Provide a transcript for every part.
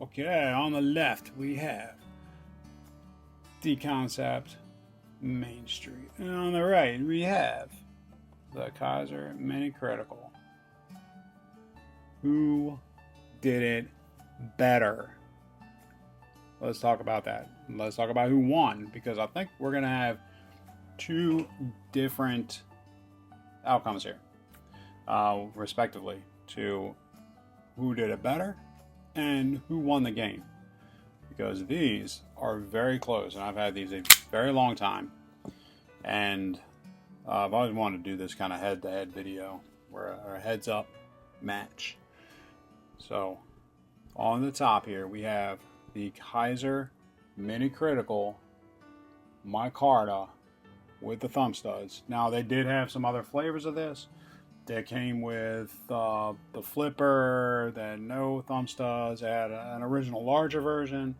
Okay, on the left we have the Kansept Mainstreet, and on the right we have the Kizer Mini Critical. Who did it better? Let's talk about that. Let's talk about who won, because I think we're gonna have two different outcomes here, respectively, to who did it better and who won the game, because these are very close, and I've had these a very long time, and I've always wanted to do this kind of head-to-head video where a heads-up match. So on the top here we have the Kizer Mini Critical micarta with the thumb studs. Now they did have some other flavors of this. They came with the flipper, then no thumb studs. They had an original larger version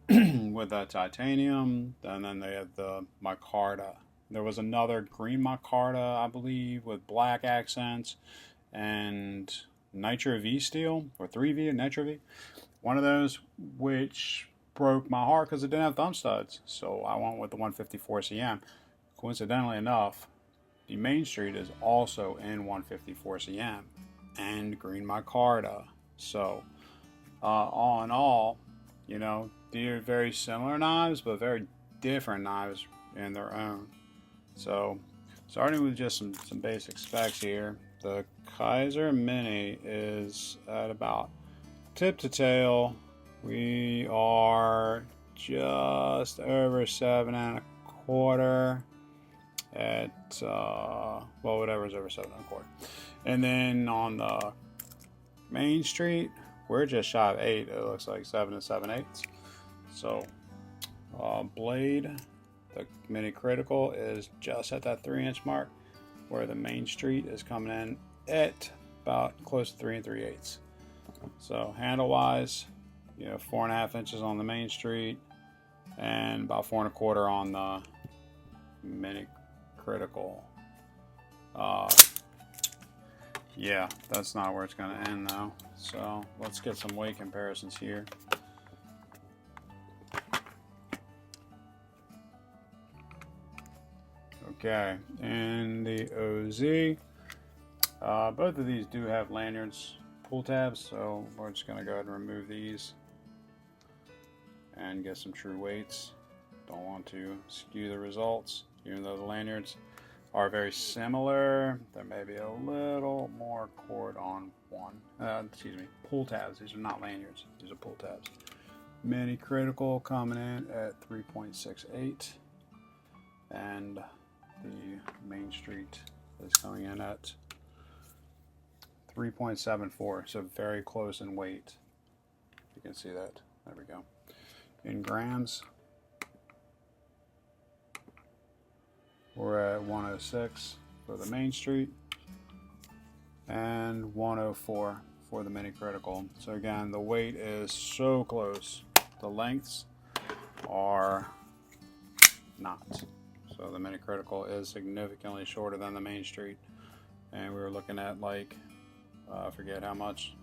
with that titanium, and then they had the micarta. There was another green micarta, I believe, with black accents and Nitro V steel, or 3V and Nitro V. One of those, which broke my heart because it didn't have thumb studs. So I went with the 154 CM. Coincidentally enough, the Mainstreet is also in 154 CM and green micarta. So all in all, you know, they're very similar knives, but very different knives in their own. So starting with just some basic specs here, the Kizer Mini is at about tip to tail. We are just over 7.25 at well, whatever's over 7.25. And then on the Mainstreet, we're just shy of 8. It looks like 7 and 7/8. So blade, the Mini Critical is just at that 3-inch mark, where the Mainstreet is coming in at about close to 3 3/8. So handle wise, you know, 4.5 inches on the Mainstreet and about 4 1/4 on the Mini Critical. Yeah, that's not where it's going to end though. So let's get some weight comparisons here. Okay, and the OZ, both of these do have lanyards, pull tabs, so we're just going to go ahead and remove these and get some true weights. Don't want to skew the results, even though the lanyards are very similar. There may be a little more cord on one. Pull tabs. These are not lanyards. These are pull tabs. Mini Critical coming in at 3.68, and the Mainstreet is coming in at 3.74. So very close in weight. You can see that. There we go. In grams, we're at 106 for the Mainstreet and 104 for the Mini Critical. So again, the weight is so close. The lengths are not. So the Mini Critical is significantly shorter than the Mainstreet, and we were looking at like I forget how much,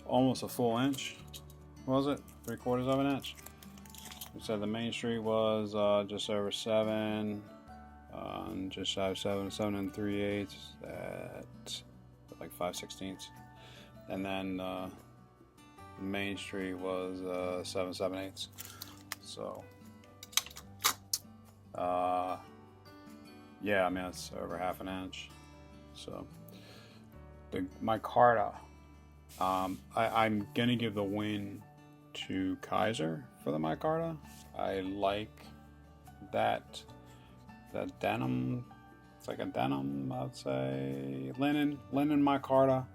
almost a full inch. Was it 3/4 of an inch? We said the Mainstreet was just over 7. Just shy of 7 3/8 at like 5/16, and then the Mainstreet was 7 7/8. So yeah, I mean it's over half an inch. So the micarta, I'm gonna give the win to Kizer for the micarta. I like that denim. It's like a denim, I'd say, linen micarta,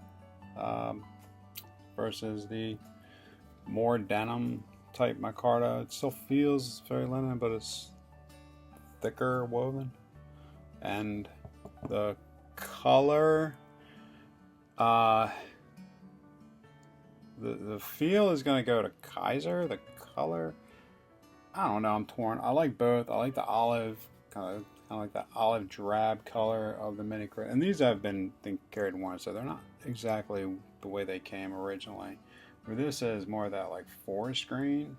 versus the more denim type micarta. It still feels very linen, but it's thicker woven, and the color, the feel is going to go to Kizer. The color, I don't know, I'm torn. I like both. I like the olive, kind of like the olive drab color of the Mini Critical. And these have been carried and worn, so they're not exactly the way they came originally. where this is more of that like forest green,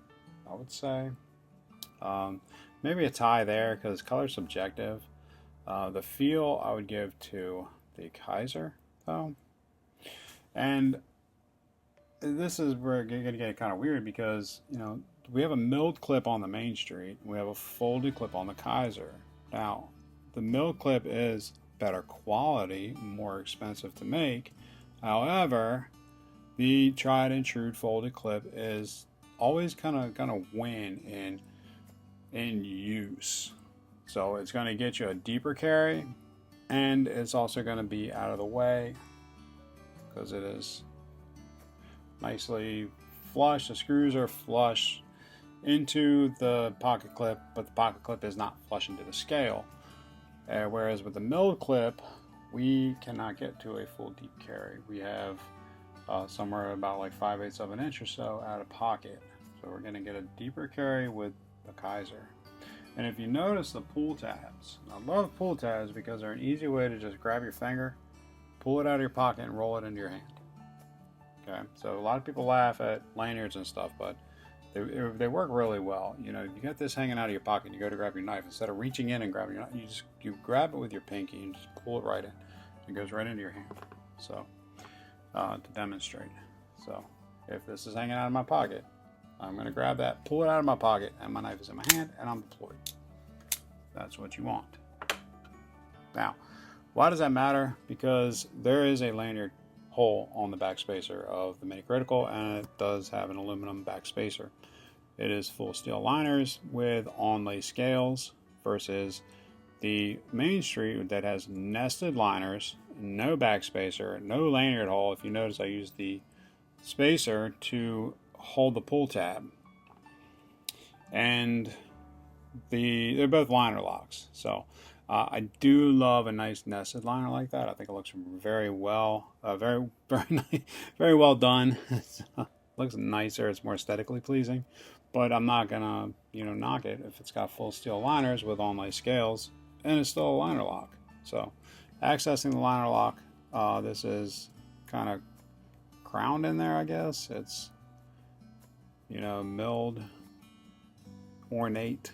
I would say. Maybe a tie there because color's subjective. The feel I would give to the Kizer though. And this is where it's going to get kind of weird because, you know, we have a milled clip on the Mainstreet. We have a folded clip on the Kizer. Now, the milled clip is better quality, more expensive to make. However, the tried and true folded clip is always kind of gonna win in use. So it's going to get you a deeper carry, and it's also going to be out of the way because it is nicely flush. The screws are flush into the pocket clip, but the pocket clip is not flush into the scale. Whereas with the milled clip, we cannot get to a full deep carry. We have somewhere about like 5/8 of an inch or so out of pocket. So we're going to get a deeper carry with the Kizer. And if you notice the pull tabs, I love pull tabs because they're an easy way to just grab your finger, pull it out of your pocket, and roll it into your hand. Okay, so a lot of people laugh at lanyards and stuff, but they work really well. You know, you got this hanging out of your pocket, you go to grab your knife, instead of reaching in and grabbing your knife, you grab it with your pinky and just pull it right in. It goes right into your hand. So to demonstrate. So if this is hanging out of my pocket, I'm going to grab that, pull it out of my pocket, and my knife is in my hand, and I'm deployed. That's what you want. Now, why does that matter? Because there is a lanyard hole on the back spacer of the Mini Critical, and it does have an aluminum back spacer. It is full steel liners with onlay scales versus the Mainstreet that has nested liners, no back spacer, no lanyard hole. If you notice, I used the spacer to hold the pull tab, and they're both liner locks. So I do love a nice nested liner like that. I think it looks very well, very nice, very well done. Looks nicer. It's more aesthetically pleasing. But I'm not gonna, knock it if it's got full steel liners with onlay scales, and it's still a liner lock. So accessing the liner lock, this is kind of crowned in there, I guess. It's milled, ornate,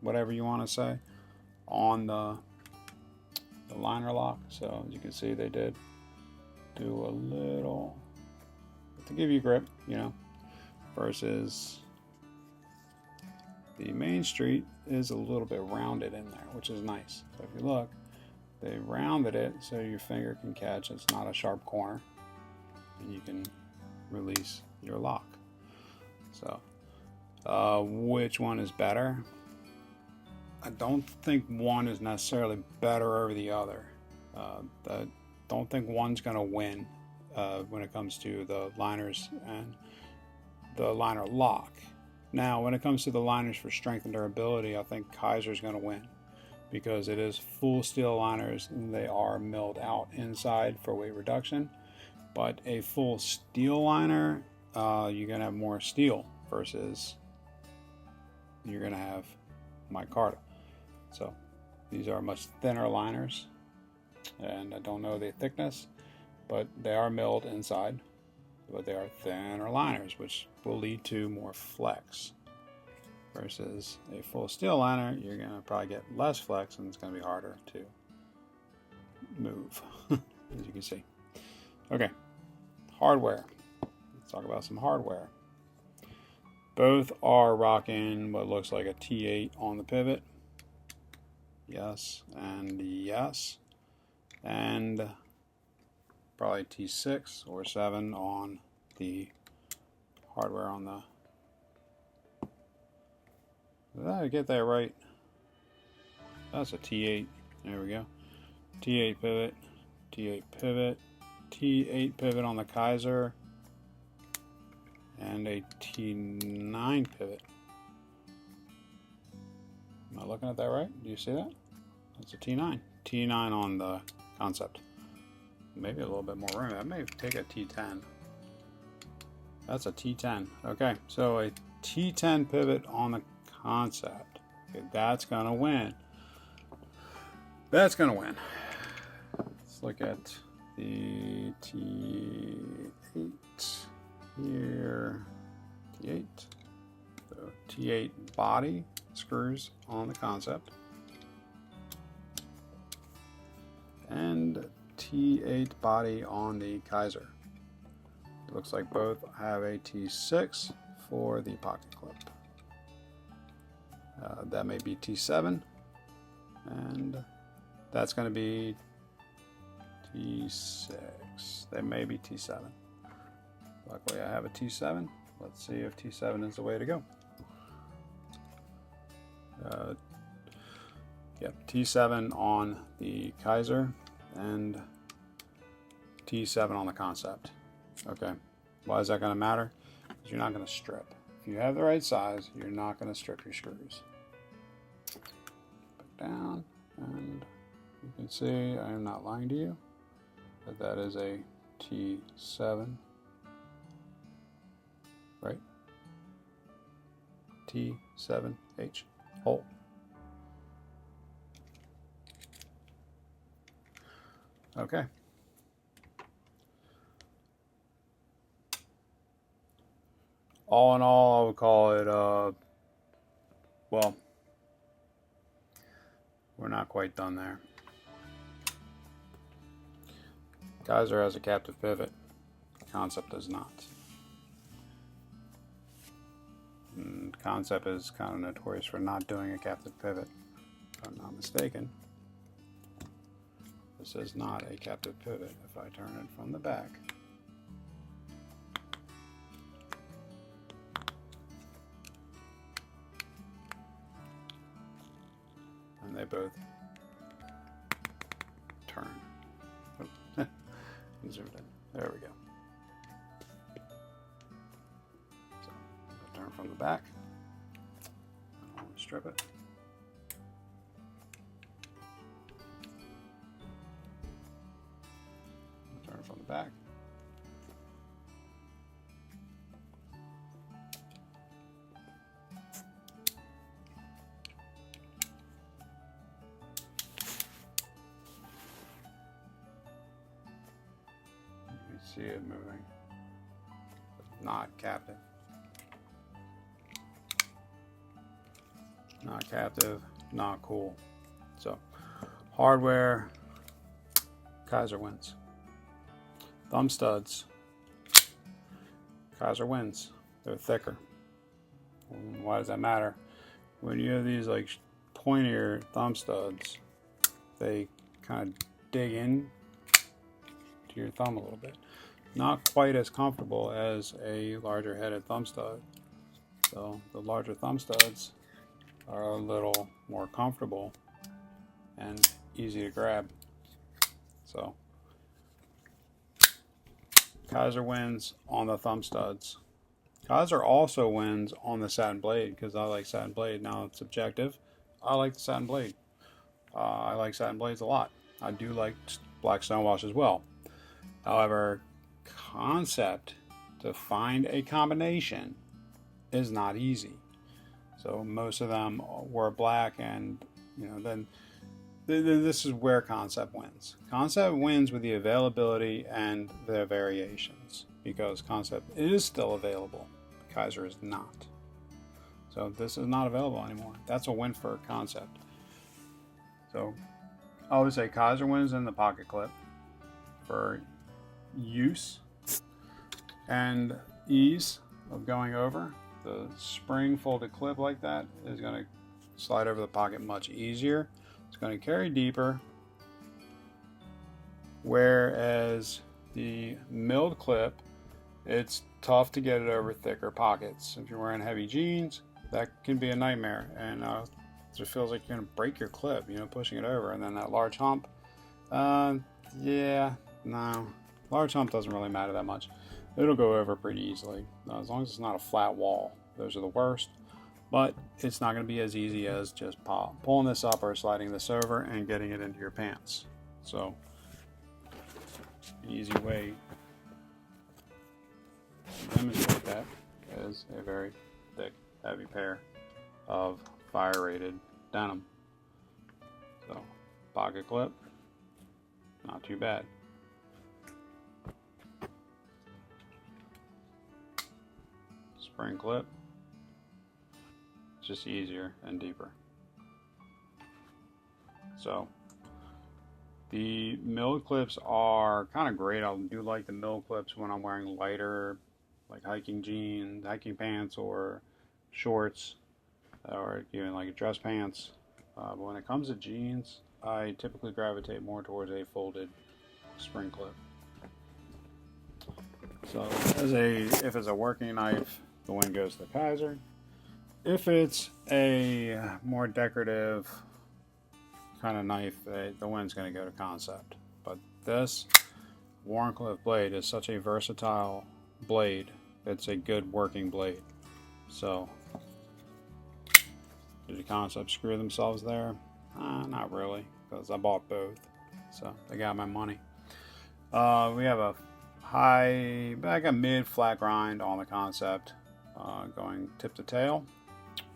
whatever you want to say, on the liner lock. So as you can see, they did do a little to give you grip, versus the Mainstreet is a little bit rounded in there, which is nice. So if you look, they rounded it so your finger can catch. It's not a sharp corner, and you can release your lock. So which one is better? I don't think one is necessarily better over the other. I don't think one's going to win when it comes to the liners and the liner lock. Now, when it comes to the liners for strength and durability, I think Kizer's going to win because it is full steel liners and they are milled out inside for weight reduction. But a full steel liner, you're going to have more steel versus you're going to have micarta. So these are much thinner liners, and I don't know the thickness, but they are milled inside, but they are thinner liners, which will lead to more flex. Versus a full steel liner, you're going to probably get less flex, and it's going to be harder to move, as you can see. Okay, hardware. Let's talk about some hardware. Both are rocking what looks like a T8 on the pivot. Yes, and yes. And probably T6 or 7 on the hardware on the... Did I get that right? That's a T8. There we go. T8 pivot, T8 pivot, T8 pivot on the Kizer, and a T9 pivot. Am I looking at that right? Do you see that? That's a T9. T9 on the Kansept. Maybe a little bit more room. I may take a T10. That's a T10. Okay, so a T10 pivot on the Kansept. Okay, that's going to win. That's going to win. Let's look at the T8. here, T8. So T8 body screws on the Kansept. And T8 body on the Kizer. It looks like both have a T6 for the pocket clip. That may be T7, and that's going to be T6. That may be T7. Luckily I have a T7. Let's see if T7 is the way to go. Yep, T7 on the Kizer and T7 on the Kansept. Okay, why is that going to matter? Because you're not going to strip. If you have the right size, you're not going to strip your screws. Put down, and you can see I am not lying to you, but that is a T7, right? T7H hole. Okay. All in all, I would call it, well, we're not quite done there. Kizer has a captive pivot. Kansept does not. And Kansept is kind of notorious for not doing a captive pivot, if I'm not mistaken. This is not a captive pivot if I turn it from the back. And they both turn. Zoomed in. There we go. So I turn from the back. I'll strip it. Turn from the back. See it moving, but not captive. Not captive, not cool. So, hardware, Kizer wins. Thumb studs, Kizer wins. They're thicker. And why does that matter? When you have these like pointier thumb studs, they kind of dig in to your thumb a little bit. Not quite as comfortable as a larger headed thumb stud. So the larger thumb studs are a little more comfortable and easy to grab. So Kizer wins on the thumb studs. Kizer also wins on the satin blade because I like satin blade. Now it's subjective. I like the satin blade. I like satin blades a lot. I do like black stonewash as well. However, Kansept to find a combination is not easy. So most of them were black, and then this is where Kansept wins. Kansept wins with the availability and the variations because Kansept is still available. Kizer is not. So this is not available anymore. That's a win for Kansept. So I would say Kizer wins in the pocket clip for use and ease of going over. The spring folded clip like that is going to slide over the pocket much easier. It's going to carry deeper, whereas the milled clip, it's tough to get it over thicker pockets. If you're wearing heavy jeans, that can be a nightmare, and it just feels like you're going to break your clip, pushing it over. And then that large hump, yeah, no. Large hump doesn't really matter that much. It'll go over pretty easily, as long as it's not a flat wall. Those are the worst, but it's not going to be as easy as just pulling this up or sliding this over and getting it into your pants. So, an easy way to demonstrate that is a very thick, heavy pair of fire-rated denim. So, pocket clip, not too bad. spring clip. It's just easier and deeper. So the milled clips are kind of great. I do like the milled clips when I'm wearing lighter, like hiking jeans, hiking pants, or shorts, or even like dress pants. But when it comes to jeans, I typically gravitate more towards a folded spring clip. So if it's a working knife, the win goes to the Kizer. If it's a more decorative kind of knife, the win's going to go to Kansept. But this Wharncliffe blade is such a versatile blade. It's a good working blade. So did the Kansept screw themselves there? Not really, because I bought both, so they got my money. We have a mid flat grind on the Kansept, going tip to tail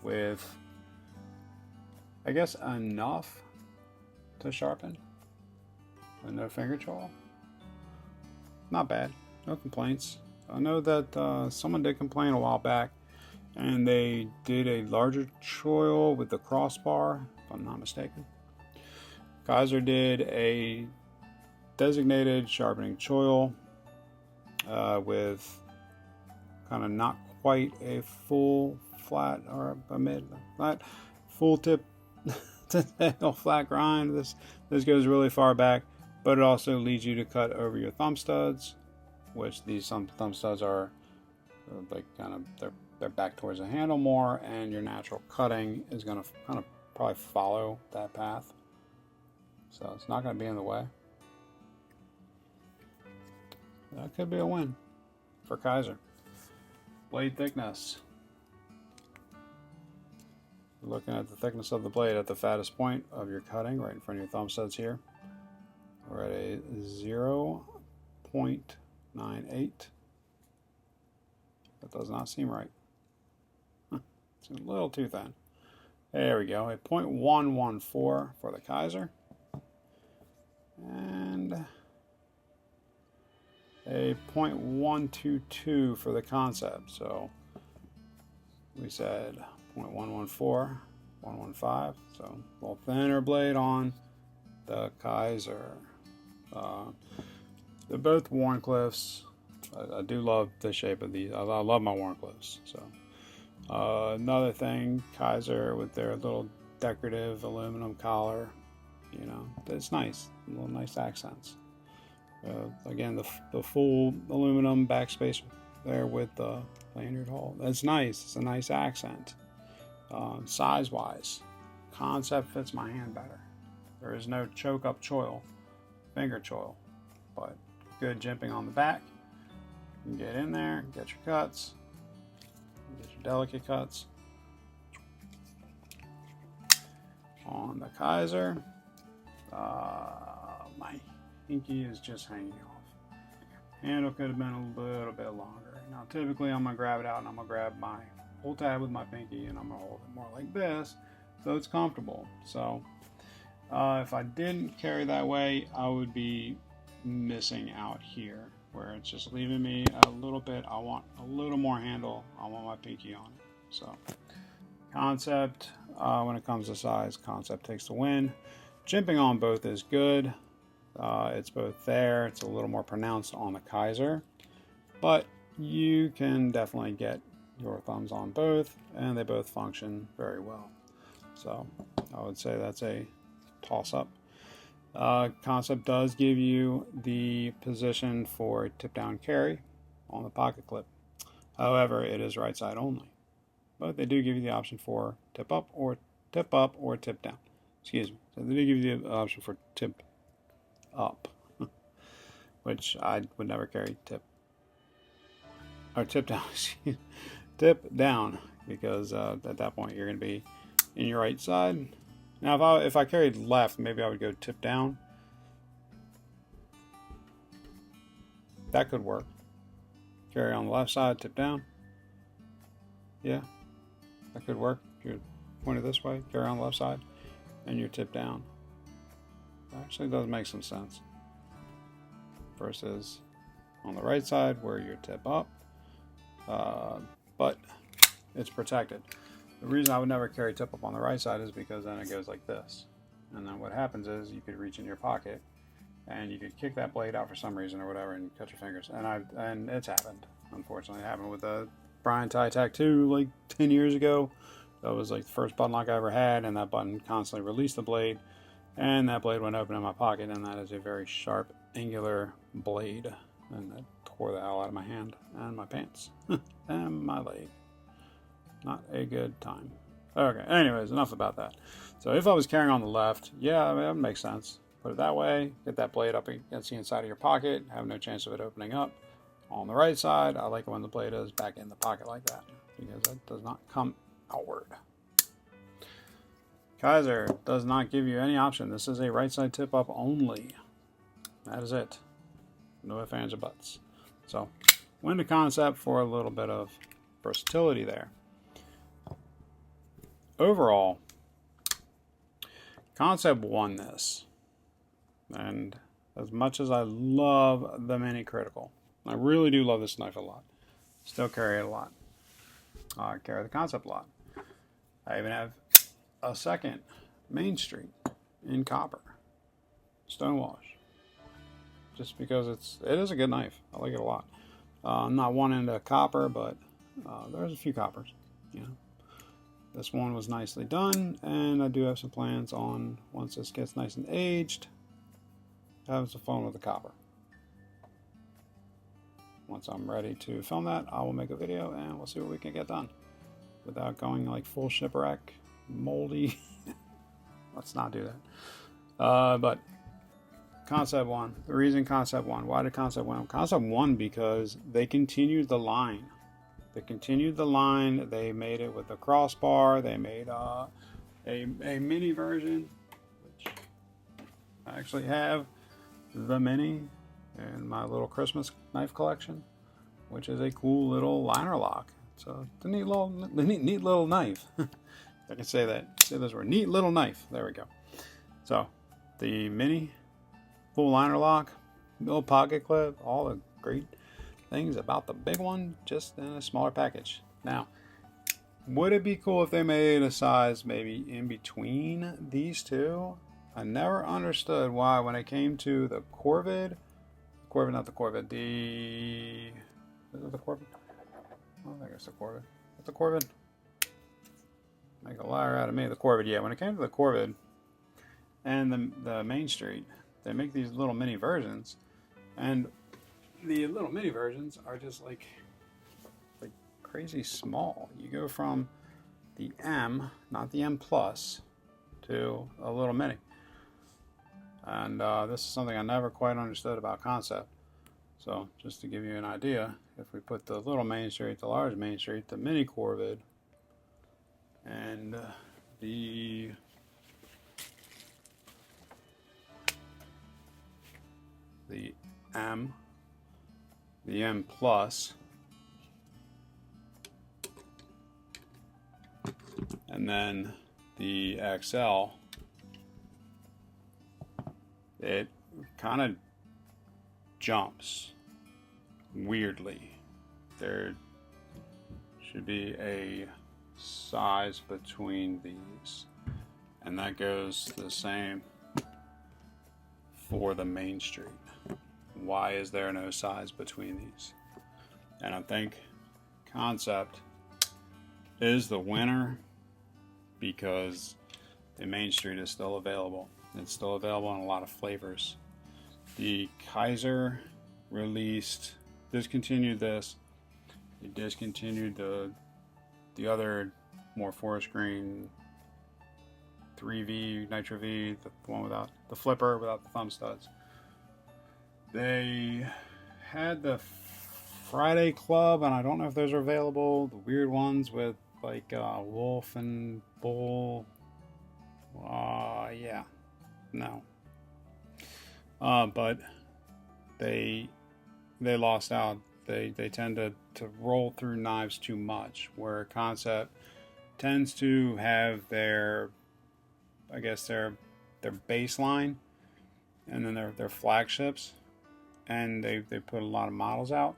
with, I guess, enough to sharpen with no finger choil. Not bad, no complaints. I know that someone did complain a while back, and they did a larger choil with the crossbar, if I'm not mistaken. Kizer did a designated sharpening choil with kind of not quite a full flat or a mid flat, full tip to tail flat grind. This goes really far back, but it also leads you to cut over your thumb studs, which some thumb studs are like kind of they're back towards the handle more, and your natural cutting is going to kind of probably follow that path. So it's not going to be in the way. That could be a win for Kizer. Blade thickness. Looking at the thickness of the blade at the fattest point of your cutting, right in front of your thumb studs here. We're at a 0.98. That does not seem right. It's a little too thin. There we go. A 0.114 for the Kizer. And a 0.122 for the Kansept. So we said 0.114, 115. So a little thinner blade on the Kizer. They're both Wharncliffes. I do love the shape of these. I love my Wharncliffes. So another thing, Kizer with their little decorative aluminum collar. You know, it's nice. Little nice accents. Again, the full aluminum backspace there with the lanyard hole. That's nice. It's a nice accent. Size-wise, Kansept fits my hand better. There is no choke-up choil, finger choil, but good jimping on the back. You can get in there, get your cuts, get your delicate cuts. On the Kizer, my pinky is just hanging off. Handle could have been a little bit longer. Now typically I'm going to grab it out and I'm going to grab my pull tab with my pinky and I'm going to hold it more like this so it's comfortable. So if I didn't carry that way, I would be missing out here where it's just leaving me a little bit. I want a little more handle. I want my pinky on it. So Kansept, when it comes to size, Kansept takes the win. Jimping on both is good. It's both there. It's a little more pronounced on the Kizer, but you can definitely get your thumbs on both, and they both function very well. So I would say that's a toss-up. Kansept does give you the position for tip-down carry on the pocket clip. However, it is right side only, but they do give you the option for tip up or tip down. Excuse me. So they do give you the option for tip up, which I would never carry tip down. Tip down, because at that point you're going to be in your right side. Now if I carried left, maybe I would go tip down. That could work. Carry on the left side, tip down. Yeah, that could work. If you're pointed this way, carry on the left side, and you're tip down. Actually does make some sense. Versus on the right side where you're tip up. but it's protected. The reason I would never carry tip up on the right side is because then it goes like this. And then what happens is you could reach in your pocket and you could kick that blade out for some reason or whatever and cut your fingers. And it's happened. Unfortunately, it happened with the Brian Tytac 2 like 10 years ago. That was like the first button lock I ever had, and that button constantly released the blade, and that blade went open in my pocket, and that is a very sharp, angular blade, and that tore the hell out of my hand and my pants and my leg. Not a good time. Okay, anyways, enough about that. So if I was carrying on the left, yeah, I mean, that makes sense. Put it that way, get that blade up against the inside of your pocket, have no chance of it opening up. On the right side, I like it when the blade is back in the pocket like that, because that does not come outward. Kizer does not give you any option. This is a right side tip up only. That is it. No ifs, ands, or buts. So, went to Kansept for a little bit of versatility there. Overall, Kansept won this. And as much as I love the Mini Critical, I really do love this knife a lot. Still carry it a lot. I carry the Kansept a lot. I even have a second Mainstreet in copper, stonewash, just because it is a good knife. I like it a lot. I'm not one into copper, but there's a few coppers. You know, this one was nicely done, and I do have some plans on once this gets nice and aged, having some fun with the copper. Once I'm ready to film that, I will make a video and we'll see what we can get done without going like full shipwreck, moldy. Let's not do that. But Kansept won. The reason Kansept won. Why did Kansept win? Kansept won because they continued the line. They continued the line. They made it with the crossbar. They made a mini version, which I actually have the mini in my little Christmas knife collection, which is a cool little liner lock. So it's a neat little knife. I can say that. Say those words. Neat little knife. There we go. So the mini full liner lock, little pocket clip, all the great things about the big one, just in a smaller package. Now, would it be cool if they made a size maybe in between these two? I never understood why when it came to the Corvid, not the Corvid, is it the Corvid? I don't think it's the Corvid. It's the Corvid? Make a liar out of me. The Corvid, yeah. When it came to the Corvid and the Mainstreet, they make these little mini versions, and the little mini versions are just like crazy small. You go from the M, not the M plus, to a little mini. And this is something I never quite understood about Kansept. So just to give you an idea, if we put the little Mainstreet, the large Mainstreet, the mini Corvid, and the M, the M plus, and then the XL, it kind of jumps weirdly. There should be a size between these, and that goes the same for the Mainstreet. Why is there no size between these? And I think Kansept is the winner because the Mainstreet is still available. It's still available in a lot of flavors. The Kizer discontinued this. It discontinued the other more forest green 3V, Nitro V, the one without the flipper, without the thumb studs. They had the Friday Club, and I don't know if those are available. The weird ones with like wolf and bull. Yeah, no. But they lost out. They tend to roll through knives too much, where Kansept tends to have their baseline and then their flagships, and they put a lot of models out.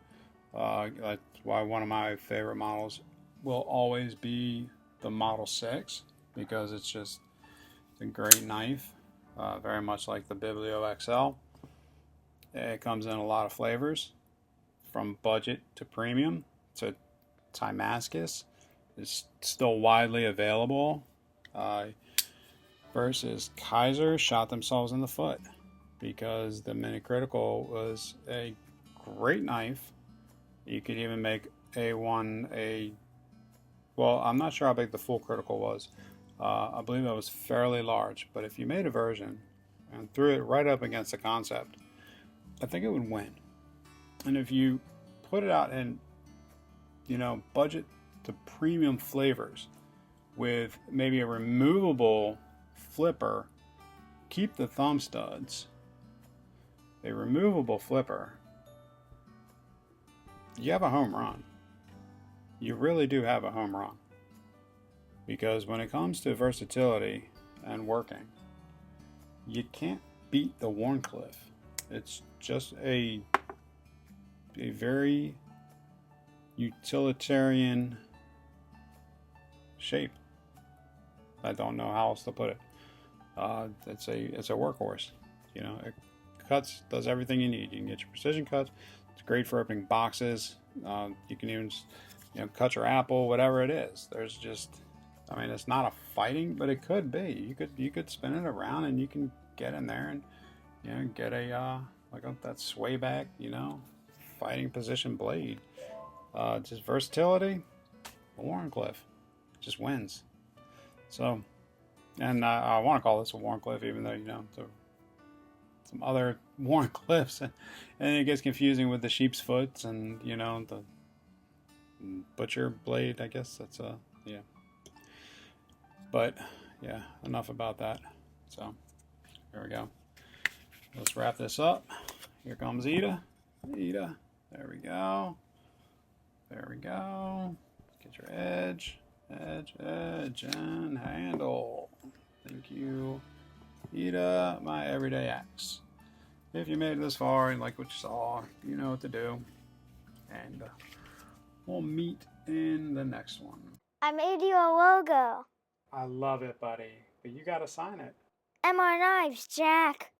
That's why one of my favorite models will always be the Model 6, because it's just a great knife, very much like the Biblio XL. It comes in a lot of flavors, from budget to premium to Timascus. It's still widely available. Versus Kizer shot themselves in the foot, because the Mini Critical was a great knife. You could even make well, I'm not sure how big the full Critical was. I believe it was fairly large, but if you made a version and threw it right up against the Kansept, I think it would win. And if you put it out in, budget to premium flavors with maybe a removable flipper, keep the thumb studs, a removable flipper, you have a home run. You really do have a home run. Because when it comes to versatility and working, you can't beat the Wharncliffe. It's just a very utilitarian shape. I don't know how else to put it. It's a workhorse. It cuts, does everything you need. You can get your precision cuts. It's great for opening boxes. You can even cut your apple, whatever it is. There's just, it's not a fighting, but it could be. You could spin it around and you can get in there and get that sway back, fighting position blade. Just versatility, Wharncliffe just wins. So, and I want to call this a Wharncliffe, even though some other Wharncliffes, and it gets confusing with the sheep's foot and the butcher blade. I guess that's yeah. But yeah, enough about that. So here we go. Let's wrap this up. Here comes Ida. Ida. There we go. There we go. Get your edge, and handle. Thank you, Ida, my everyday axe. If you made it this far and like what you saw, you know what to do. And we'll meet in the next one. I made you a logo. I love it, buddy. But you gotta sign it. And my knives, Jack.